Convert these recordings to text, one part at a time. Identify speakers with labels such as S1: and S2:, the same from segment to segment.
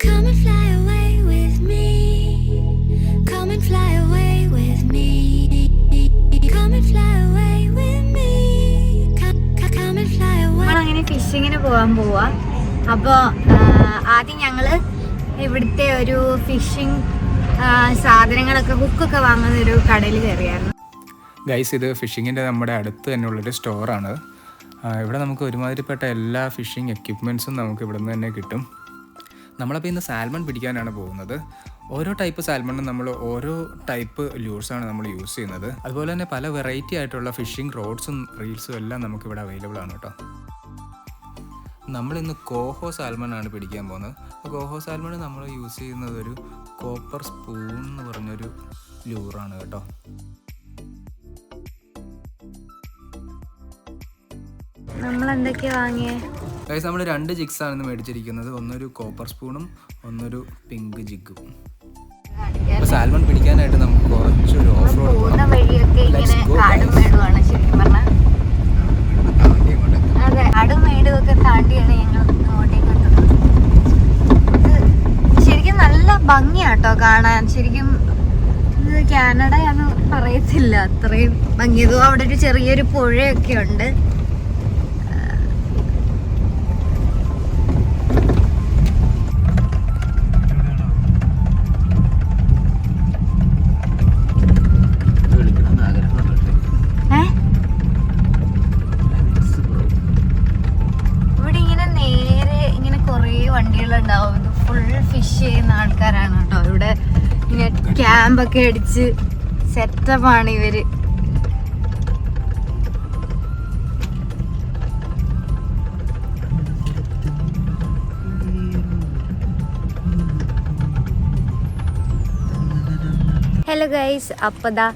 S1: Come and fly away with me. Come and fly away with me. Come and fly away with me. Come and fly away.
S2: നമ്മളങ്ങനെ ഫിഷിങ്ങിന് പോകാൻ പോവാ. അപ്പോൾ ആദ്യം ഞങ്ങള് ഇവിടുത്തെ ഒരു ഫിഷിംഗ് സാധനങ്ങളൊക്കെ ഹുക്കൊക്കെ വാങ്ങുന്ന ഒരു കടയിൽ കയറിയായിരുന്നു.
S3: ഗൈസ്, ഇത് ഫിഷിങ്ങിൻ്റെ നമ്മുടെ അടുത്ത് തന്നെയുള്ളൊരു സ്റ്റോറാണ്. ഇവിടെ നമുക്ക് ഒരുമാതിരിപ്പെട്ട എല്ലാ ഫിഷിംഗ് എക്യുപ്മെൻറ്റ്സും നമുക്ക് ഇവിടെ നിന്ന് തന്നെ കിട്ടും. നമ്മളപ്പോൾ ഇന്ന് സാൽമൺ പിടിക്കാനാണ് പോകുന്നത്. ഓരോ ടൈപ്പ് സാൽമണും നമ്മൾ ഓരോ ടൈപ്പ് ലൂർസാണ് നമ്മൾ യൂസ് ചെയ്യുന്നത്. അതുപോലെ തന്നെ പല വെറൈറ്റി ആയിട്ടുള്ള ഫിഷിംഗ് റോഡ്സും റീൽസും എല്ലാം നമുക്കിവിടെ അവൈലബിൾ ആണ് കേട്ടോ. നമ്മളിന്ന് കോഹോ സാൽമൺ ആണ് പിടിക്കാൻ പോകുന്നത്. കോഹോ സാൽമൺ നമ്മൾ യൂസ് ചെയ്യുന്നത് ഒരു കോപ്പർ സ്പൂൺ എന്ന് പറഞ്ഞൊരു ലൂറാണ് കേട്ടോ.
S2: നമ്മളെന്തൊക്കെയാ വാങ്ങിയേ?
S3: ഗൈസ്, നമ്മൾ 2 ജിഗ്സാണ് ഇന്ന് മേടിച്ചിരിക്കുന്നത്. ഒന്നൊരു കോപ്പർ സ്പൂണും ഒന്നൊരു പിങ്ക് ജിഗും. അപ്പോൾ സാൽമൺ പിടിക്കാനായിട്ട് നമുക്ക് കുറച്ചൊരു ഓഫ് റോഡ്
S2: പോകുന്ന വഴിയൊക്കെ ഇങ്ങനെ കാടും മേടുമാണ് ശരിക്കും പറഞ്ഞാൽ. അതെ, കാടും മേടും ഒക്കെ താണ്ടിയാണ് ഞങ്ങൾ ഇങ്ങോട്ടേക്ക് എത്തുന്നത്. ഇത് ശരിക്കും നല്ല ഭംഗിയാട്ടോ കാണാൻ. ശരിക്കും ഇത് കാനഡയാന്ന് പറയത്തില്ല, അത്രയും ഭംഗി. ഇതും അവിടെ ഒരു ചെറിയൊരു പുഴയൊക്കെ ഉണ്ട്. വണ്ടികളുണ്ടാവും. ഇത് ഫുൾ ഫിഷ് ചെയ്യുന്ന ആൾക്കാരാണ് കേട്ടോ. ഇവിടെ ഇങ്ങനെ ക്യാമ്പൊക്കെ അടിച്ച് സെറ്റപ്പാണ് ഇവര്. ഹലോ ഗൈസ്, അപ്പോൾ ദാ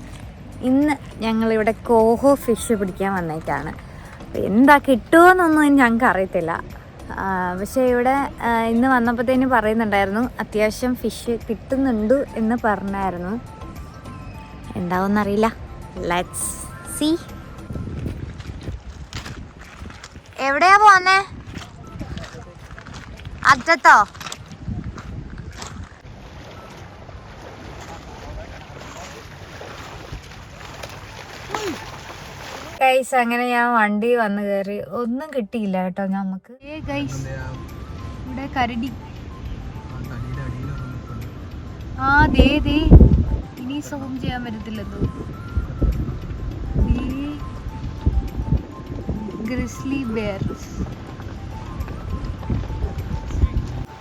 S2: ഇന്ന് ഞങ്ങളിവിടെ കോഹോ ഫിഷ് പിടിക്കാൻ വന്നേക്കാണ്. എന്താ കിട്ടുമോയെന്നൊന്നും ഞങ്ങൾക്ക് അറിയത്തില്ല. പക്ഷേ ഇവിടെ ഇന്ന് വന്നപ്പോഴത്തേന് പറയുന്നുണ്ടായിരുന്നു അത്യാവശ്യം ഫിഷ് കിട്ടുന്നുണ്ട് എന്ന് പറഞ്ഞായിരുന്നു. എന്താവെന്നറിയില്ല. Let's see. എവിടെയാ പോന്നേ? അറ്റത്തോ? ഗൈസ്, അങ്ങനെ ഞാൻ വണ്ടി വന്ന് കയറി. ഒന്നും കിട്ടിയില്ല കേട്ടോ നമുക്ക്. ഗൈസ്, ഇവിടെ കരടി. ആ ദേ ഇനി സൂം ചെയ്യാൻ പറ്റത്തില്ലല്ലോ. Grizzly bears.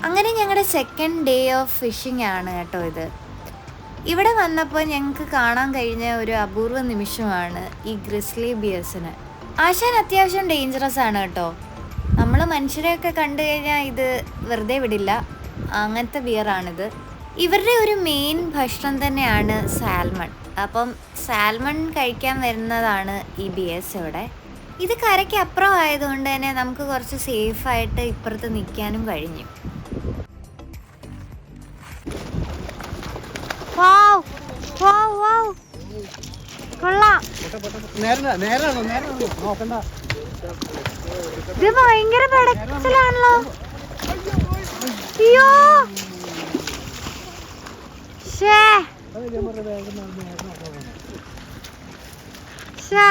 S2: അങ്ങനെ ഞങ്ങളുടെ സെക്കൻഡ് ഡേ ഓഫ് ഫിഷിംഗ് ആണ് കേട്ടോ ഇത്. ഇവിടെ വന്നപ്പോൾ ഞങ്ങൾക്ക് കാണാൻ കഴിഞ്ഞ ഒരു അപൂർവ നിമിഷമാണ് ഈ ഗ്രിസ്ലി ബിയർസിന്. ആശാൻ അത്യാവശ്യം ഡേഞ്ചറസ് ആണ് കേട്ടോ. നമ്മൾ മനുഷ്യരെയൊക്കെ കണ്ടു കഴിഞ്ഞാൽ ഇത് വെറുതെ വിടില്ല. അങ്ങനത്തെ ബിയറാണിത്. ഇവരുടെ ഒരു മെയിൻ ഭക്ഷണം തന്നെയാണ് സാൽമൺ. അപ്പം സാൽമൺ കഴിക്കാൻ വരുന്നതാണ് ഈ ബിയർസ് ഇവിടെ. ഇത് കരയ്ക്ക് അപ്പുറം ആയതുകൊണ്ട് തന്നെ നമുക്ക് കുറച്ച് സേഫായിട്ട് ഇപ്പുറത്ത് നിൽക്കാനും കഴിഞ്ഞു. കൊള്ളാം. ഇത് ഭയങ്കര പെടച്ചിലാണല്ലോ. അയ്യോ,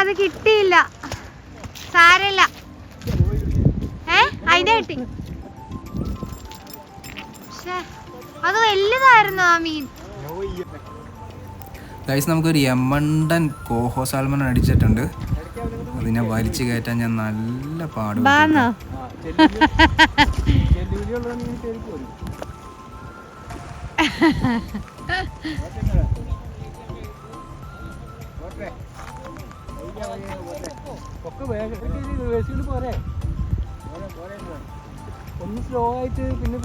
S2: അത് കിട്ടിയില്ല. സാരമില്ല. അതിനെ കിട്ടി. അത് വലുതായിരുന്നു ആ മീൻ.
S3: ഗൈസ്, നമുക്കൊരു യമണ്ടൻ കോഹോ സാൽമൺ അടിച്ചിട്ടുണ്ട്. അതിനെ വലിച്ചു കയറ്റാൻ ഞാൻ നല്ല പാടുപെട്ടു.
S4: ഒന്ന് സ്ലോ ആയിട്ട് പിന്നെ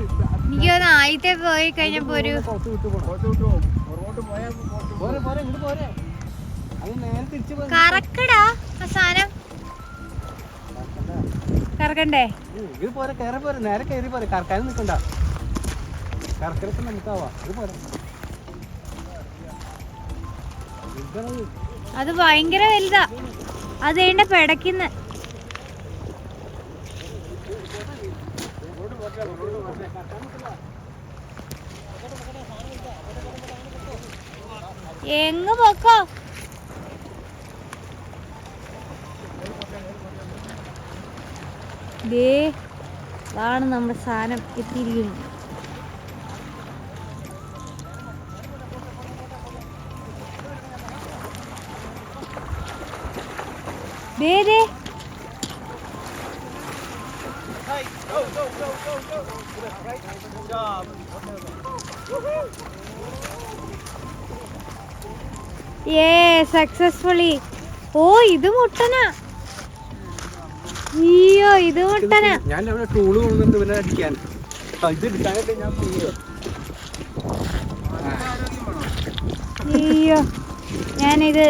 S2: എനിക്ക് ആദ്യത്തെ പോയി കഴിഞ്ഞപ്പോ ഒരു കറക്കടാ സാധനം. കറക്കണ്ടേ?
S4: ഇത് പോരെ, കയറി പോരെ, നേരെ കയറി പോരെ, കറക്കാനും നിൽക്കണ്ട. കറക്കലൊക്കെ നമുക്കാവാ. ഇത് പോരെ.
S2: അത് ഭയങ്കര വലുതാ. അത് എന്നെ പെടക്കുന്ന. എങ്ങ് പോക്കോ. അതാണ് നമ്മുടെ സാധനം എത്തിയിരിക്കുന്നത്. ദേ സക്സസ്ഫുള്ളി. ഓ ഇത് മുട്ടനാ. അയ്യോ ഇത് മുട്ടനാ.
S4: ഞാൻ അവിടെ ടൂള് കൊണ്ടുവന്നിട്ട് പിന്നെ അടിക്കാൻ ഇത് എടുക്കാനായിട്ട് ഞാൻ
S2: അയ്യോ ഞാനിത്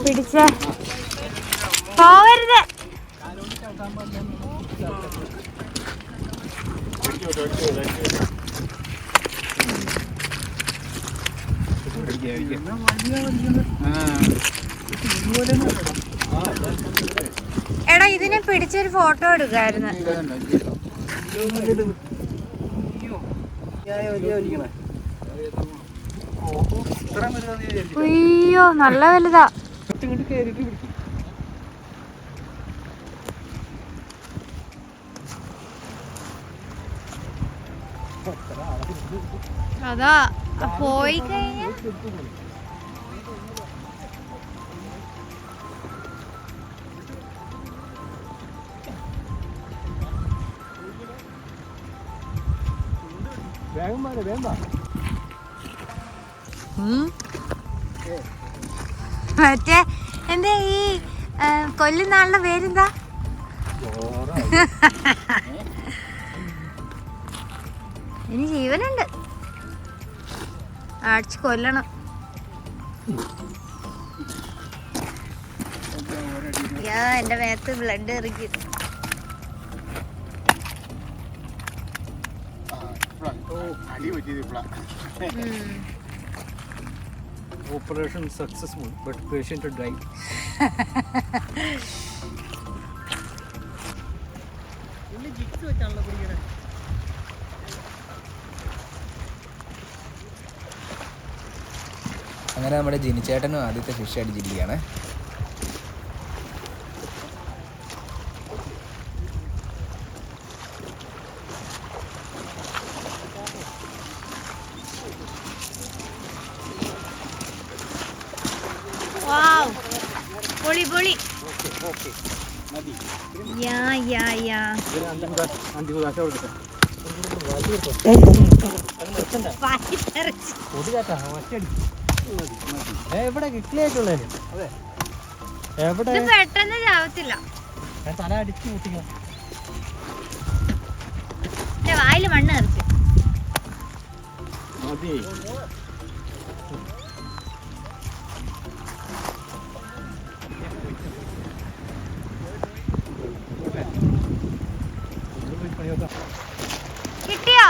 S2: പിടിച്ച പോവരുത്. എടാ ഇതിനെ പിടിച്ചൊരു ഫോട്ടോ എടുക്കായിരുന്നു. അയ്യോ നല്ല വലുതാ. അതാ പോയി കഴിഞ്ഞ മറ്റേ എന്റെ ഈ കൊല്ലുന്ന ആളുടെ പേരെന്താ? ഇനി ജീവനുണ്ട്, അടിച്ച് കൊല്ലണം. എന്റെ മേത്ത് ബ്ലഡ് എറിക്കും.
S4: Operation successful but patient die.
S3: അങ്ങനെ നമ്മുടെ ജിനിച്ചേട്ടനും ആദ്യത്തെ ഫിഷ് അടിച്ചിരിക്കുകയാണ്.
S2: പൊളി പൊളി. യാ യാ യാ.
S4: എവിടെ കിട്ടിയായിട്ടുള്ളേ? എവിടെ
S2: പെട്ടെന്ന് ചാവത്തില്ല.
S4: തല അടിച്ചു കൂട്ടിക്കണം.
S2: വായില് മണ്ണ് നിറച്ചു.
S4: മതി.
S2: കിട്ടിയോ?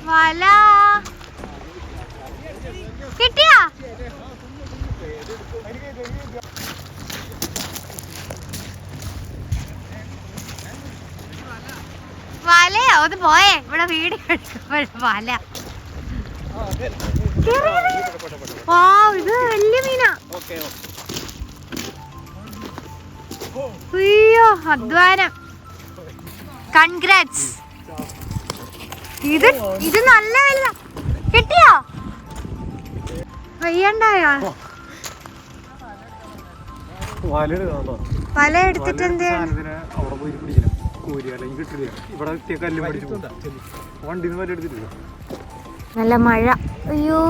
S2: വല കിട്ടിയോ? വലയോ? അത് പോയേ, ഇവിടെ വീട് വല. ഇത് വലിയ മീനാ. അയ്യോ അധ്വാനം. കൺഗ്രാറ്റ്സ്. ഇത് നല്ല വലുതാ. കിട്ടിയോ? വയ്യണ്ടായോ? വല എടുത്തിട്ട് എന്ത് നല്ല മഴ. അയ്യോ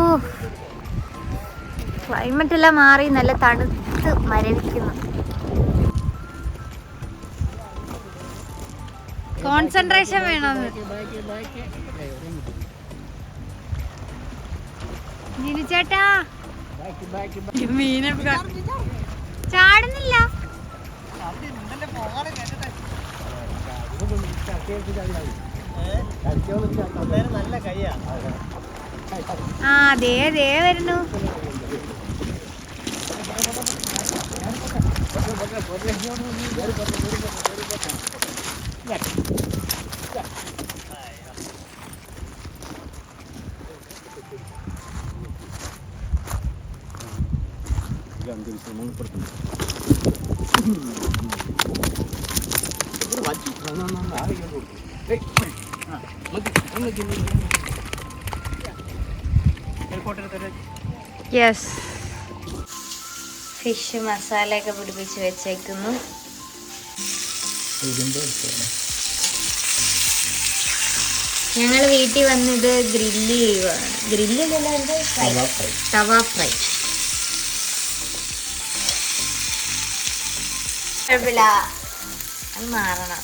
S2: ക്ലൈമറ്റ് എല്ലാം മാറി, നല്ല തണുത്ത് മരവിക്കുന്നു. കോൺസെൻട്രേഷൻ വേണമെന്ന് ജിനിച്ചേട്ടാ. മീനെ ചാടുന്നില്ല. ആ ദേ ദേ വരുന്നു. യെസ്, ഫിഷ് മസാലയൊക്കെ പിടിപ്പിച്ച് വെച്ചേക്കുന്നു. ഞങ്ങൾ വീട്ടിൽ വന്നിത് ഗ്രില്ല് ചെയ്യുവാണ്. ഗ്രില്ലിലല്ല, തവ ഫ്രൈ. കുഴപ്പമില്ല, അത് മാറണം.